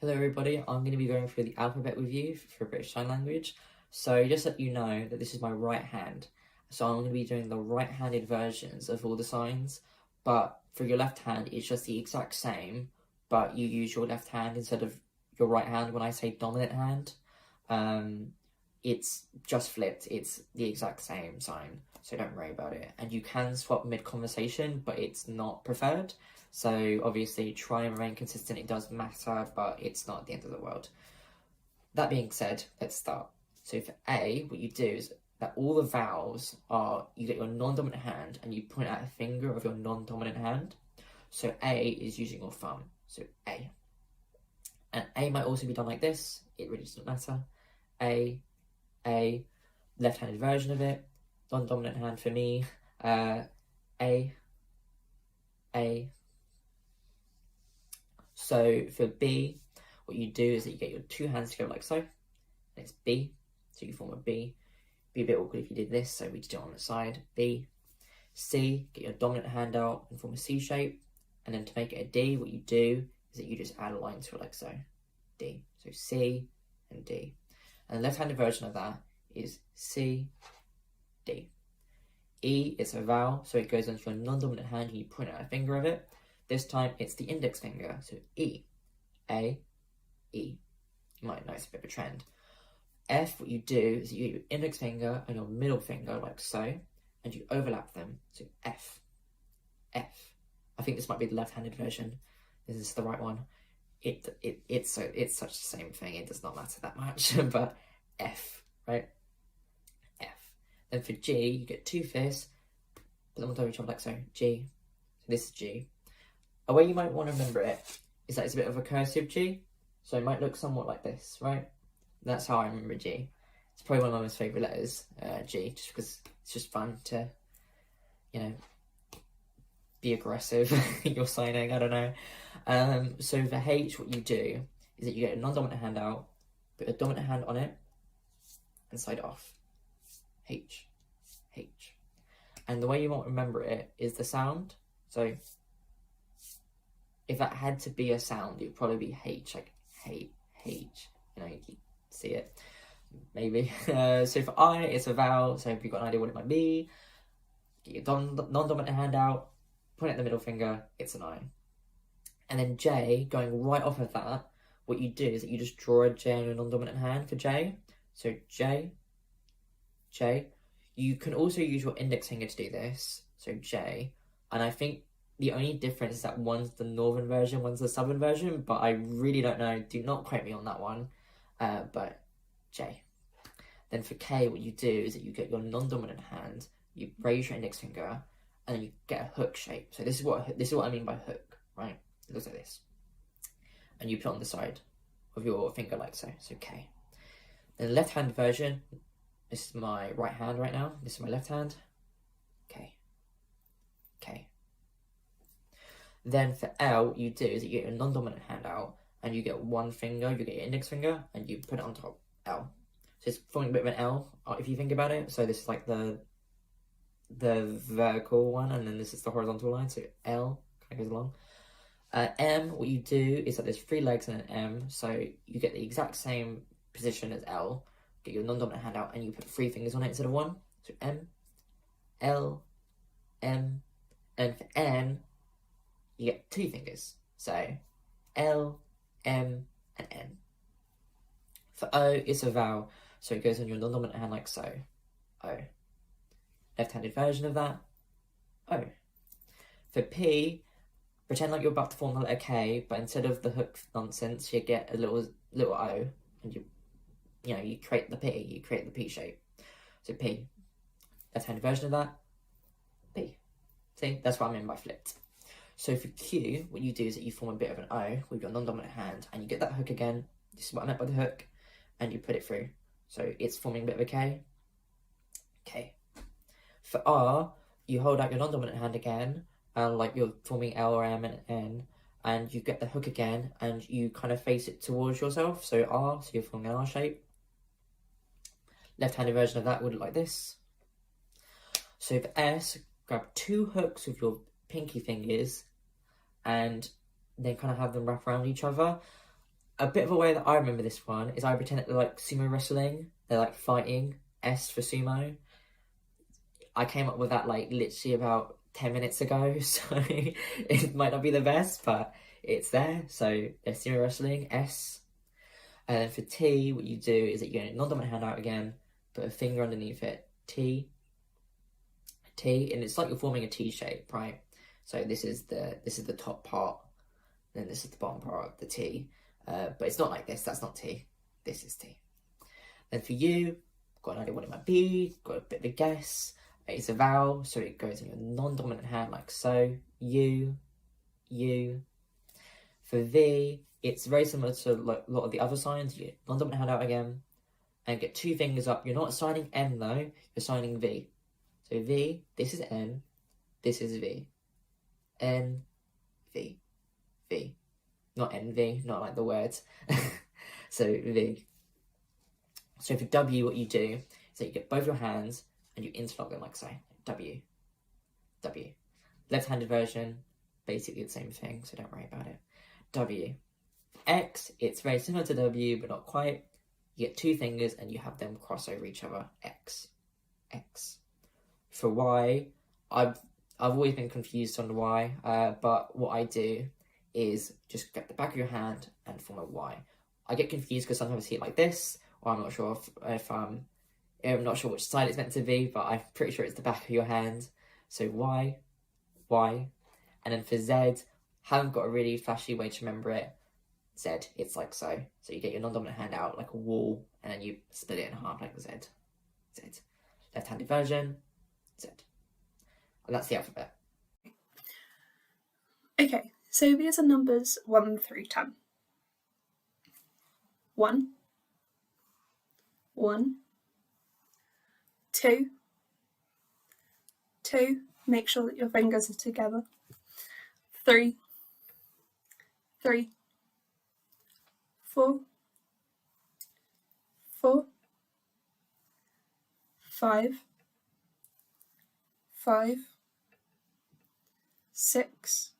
Hello everybody, I'm going to be going through the alphabet with you for British Sign Language. So just let you know that this is my right hand. So I'm going to be doing the right-handed versions of all the signs, but for your left hand it's just the exact same, but you use your left hand instead of your right hand when I say dominant hand. It's just flipped, it's the exact same sign, so don't worry about it. And you can swap mid-conversation, but it's not preferred. So obviously try and remain consistent, it does matter, but it's not the end of the world. That being said, let's start. So for A, what you do is that all the vowels are, you get your non-dominant hand and you point out a finger of your non-dominant hand. So A is using your thumb, so A. And A might also be done like this, it really doesn't matter. A, left-handed version of it, non-dominant hand for me, A. So for B, what you do is that you get your two hands together like so, and it's B, so you form a B. Be a bit awkward if you did this, so we just do it on the side, B. C, get your dominant hand out and form a C shape, and then to make it a D, what you do is that you just add a line to it like so, D. So C and D. And the left-handed version of that is C, D. E is a vowel, so it goes onto your non-dominant hand and you point out a finger of it. This time it's the index finger, so E, A, E. You might notice a bit of a trend. F, what you do is you get your index finger and your middle finger like so, and you overlap them, so F, F. I think this might be the left-handed version. This is the right one. It's such the same thing, it does not matter that much, but F, right? F. Then for G, you get two fists, put them on top of each other like so, G. So this is G. A way you might want to remember it is that it's a bit of a cursive G, so it might look somewhat like this, right? That's how I remember G. It's probably one of my most favourite letters, G, just because it's just fun to, be aggressive in your signing, I don't know. So for H, what you do is that you get a non-dominant hand out, put a dominant hand on it, and slide off. H, H. And the way you might remember it is the sound, so if that had to be a sound, it would probably be H, like H, H. You can see it, maybe. So for I, it's a vowel, so if you've got an idea what it might be, get your non-dominant hand out, point at the middle finger, it's an I. And then J, going right off of that, what you do is that you just draw a J on your non-dominant hand for J. So J, J. You can also use your index finger to do this, so J. And I think the only difference is that one's the northern version, one's the southern version, but I really don't know. Do not quote me on that one. But J. Then for K, what you do is that you get your non-dominant hand, you raise your index finger, and then you get a hook shape. So this is what I mean by hook, right? It looks like this. And you put it on the side of your finger like so. So K. Then the left-hand version, this is my right hand right now. This is my left hand. K. K. Then for L, what you do is you get your non-dominant hand out and you get one finger, you get your index finger, and you put it on top, L. So it's forming a bit of an L, if you think about it. So this is like the vertical one, and then this is the horizontal line, so L kind of goes along. M, what you do is that there's three legs and an M, so you get the exact same position as L, get your non-dominant hand out, and you put three fingers on it instead of one. So M, L, M, and for N, you get two fingers. So L, M, and N. For O, it's a vowel, so it goes on your non-dominant hand like so. O. Left-handed version of that. O. For P, pretend like you're about to form the letter K, but instead of the hook nonsense, you get a little O, and you create the P, you create the P shape. So P. Left-handed version of that. P. See, that's what I mean by flipped. So for Q, what you do is that you form a bit of an O with your non-dominant hand, and you get that hook again. This is what I meant by the hook, and you put it through. So it's forming a bit of a K. K. For R, you hold out your non-dominant hand again, like you're forming L or M and N, and you get the hook again, and you kind of face it towards yourself. So R, so you're forming an R shape. Left-handed version of that would look like this. So for S, grab two hooks with your pinky fingers and then kind of have them wrap around each other. a bit of a way that I remember this one is I pretend that they're like sumo wrestling. They're like fighting. S for sumo. I came up with that like literally about 10 minutes ago, so it might not be the best, but it's there. So there's sumo wrestling, S. And then for T, what you do is that you get a non-dominant hand out again, put a finger underneath it, T, T, and it's like you're forming a T shape, right? So this is the top part, then this is the bottom part, the T. But it's not like this, that's not T. This is T. Then for you, got an idea what it might be, got a bit of a guess. It's a vowel, so it goes in your non-dominant hand like so. U. For V, it's very similar to like a lot of the other signs. You get non-dominant hand out again, and get 2 fingers up. You're not signing N though, you're signing V. So V, this is N, this is V. N, V, V. Not NV, not like the words. So V. So for W, what you do is that you get both your hands and you interlock them like so. W, W. Left-handed version, basically the same thing, so don't worry about it. W. X, it's very similar to W, but not quite. You get 2 fingers and you have them cross over each other. X, X. For Y, I've always been confused on the Y, but what I do is just get the back of your hand and form a Y. I get confused because sometimes I see it like this, or I'm not sure if I'm not sure which side it's meant to be, but I'm pretty sure it's the back of your hand. So Y, Y. And then for Z, haven't got a really flashy way to remember it. Z, it's like so. So you get your non-dominant hand out like a wall, and then you split it in half like Z. Z. Left-handed version, Z. And that's the alphabet. Okay, so these are numbers 1 through 10. 1, 1, 2, 2, make sure that your fingers are together. 3, 3, 4, 4, 5, 5, 6,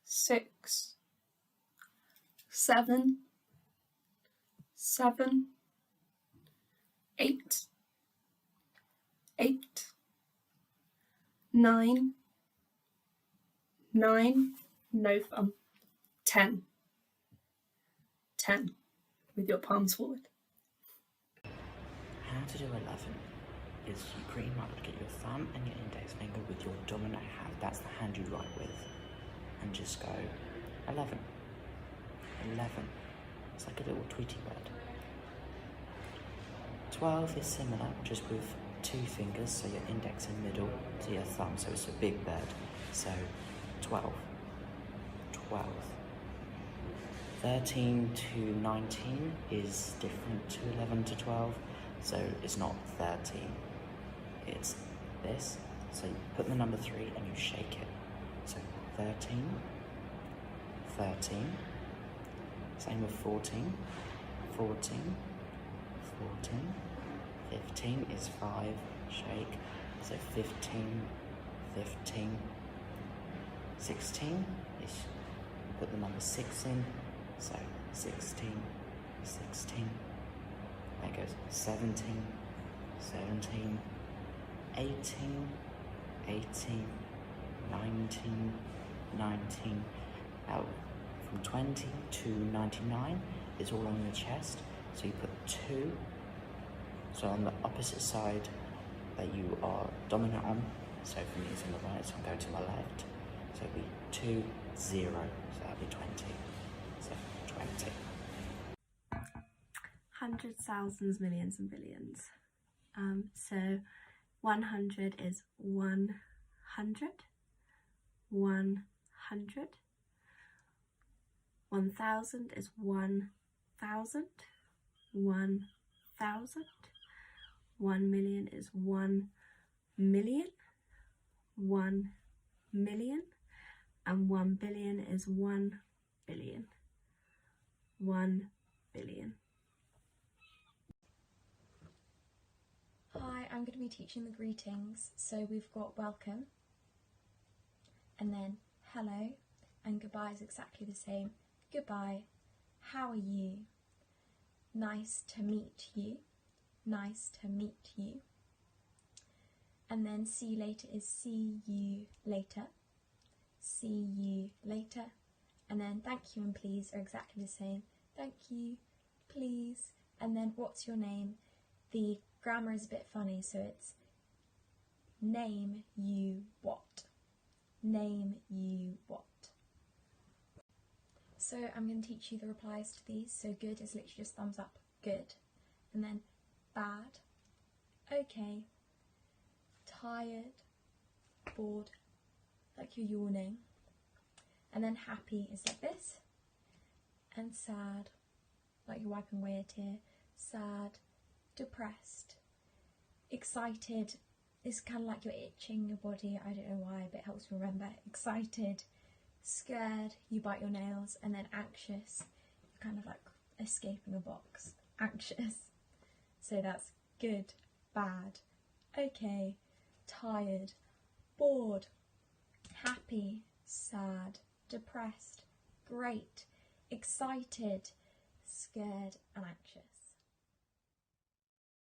6, 7, 7, 8, 8, 9, 9, no fun, 10, 10, with your palms forward. How to do 11 is you pretty much get your thumb and your index finger with your dominant hand, that's the hand you write with, and just go 11, 11, it's like a little Tweety bird. 12 is similar, just with 2 fingers, so your index in middle to your thumb, so it's a big bird, so 12, 12. 13 to 19 is different to 11 to 12, so it's not 13, it's this, so you put the number 3 and you shake it, so 13, 13, same with 14, 14, 14, 15 is 5, shake, so 15, 15, 16 is, put the number 6 in, so 16, 16, that goes 17, 17, 18, 18, 19, 19, now from 20 to 99 is all on your chest, so you put 2, so on the opposite side that you are dominant on, so for me it's on the right, so I'm going to my left, so it'll be 2, 0, so that'll be 20, so 20. Hundreds, thousands, millions and billions. So 100 is 100, 100. 1000 is 1000, 1000. 1 million is 1 million, 1 million, and 1 billion is 1 billion, 1 billion. Hi, I'm going to be teaching the greetings. So we've got welcome, and then hello, and goodbye is exactly the same. Goodbye, How are you? Nice to meet you. Nice to meet you. And then see you later is see you later. See you later. And then thank you and please are exactly the same. Thank you, please. And then what's your name? The grammar is a bit funny, so it's name you what. Name you what. So I'm going to teach you the replies to these. So good is literally just thumbs up, good. And then bad, okay, tired, bored, like you're yawning. And then happy is like this. And sad, like you're wiping away a tear. Sad, depressed. Excited is kind of like you're itching your body, I don't know why, but it helps me remember. Excited, scared, you bite your nails. And then anxious, you're kind of like escaping a box. Anxious. So that's good, bad, okay, tired, bored, happy, sad, depressed, great, excited, scared and anxious.